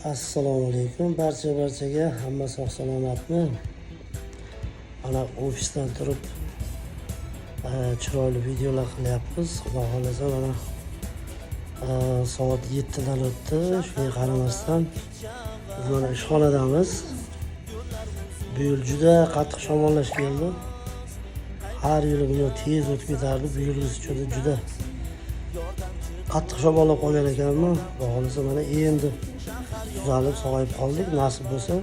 Assalomu alaykum barchaga hamma sog' salomatmi? Ana ofisdan turib chiroyli videolar qilyapmiz. Xudo xolasa mana soat 7 dan o'tdi. Shunga qaramasdan biz mana ishxonadamiz. Bu yil juda qattiq shamollash keldi. Har yili buni tez o'tib ketardi. Bu yil juda qattiq shamollab qolgan ekanman. Xudo xolasa mana endi tuzalib sog'ayib qoldik. Nasib bo'lsa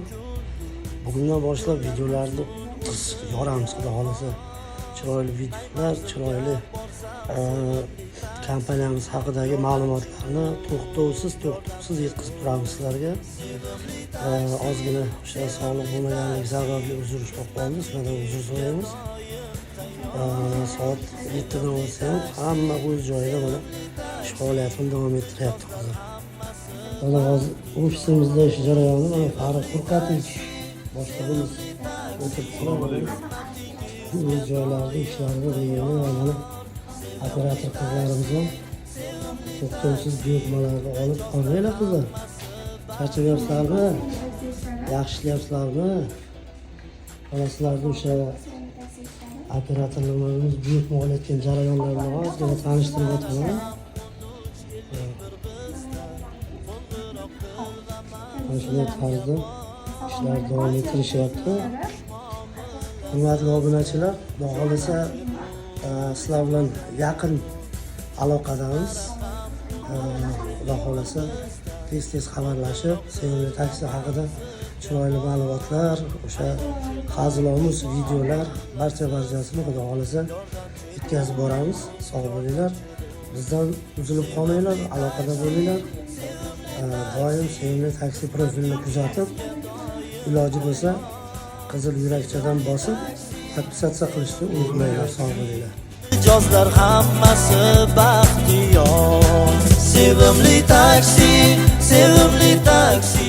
bugundan boshlab videolarni yoramiz xudo xolasa. Chiroyli videolar, chiroyli kompaniyamiz haqidagi ma'lumotlarni to'xtovsiz yetkazib turamiz sizlarga. Ozgina o'sha sog'liq bo'lmaganligi sababli uzr bo'lib qoldi. Sizlardan uzr so'raymiz. Soat 7 dan bo'lsa ham hamma o'z joyida mana ish faoliyatini davom ettiryapti hozir. Mana hozir ofisimizda ish jarayoni mana Farruh Furqatovich boshlig'imiz o'tiribdi. O'z joylarida ishlarida degani mana operator qizlarimiz ham to'xtovsiz buyurtmalarni olib qolmanglar qizlar. Charchabyapsizlarmi? Yaxshi ishlayapsizlarmi? Mana sizlarni o'sha operatorlarimiz buyurtma olayotgan jarayonlarni ozgina tanishtirib o'taman. Mana shunday tarzda ishlar davom ettirishyapti. Hurmatli obunachilar, xudo xolasa sizlar bilan yaqin aloqadamiz. Xudo xolasa tez xabarlashib, sevimli taksi haqida chiroyli ma'lumotlar, o'sha hazilomuz videolar barchasini xudo xolasa yetkazib boramiz. Sog' bo'linglar. Bizdan uzilib qolmanglar, aloqada bo'linglar. Doim sevimli taksi profilini kuzatib, iloji bo'lsa qizil yurakchadan bosib podpisatsiya qilishni unutmanglar. Sog' bo'linglar. Mijozlar hammasi baxtiyor. Sevimli taksi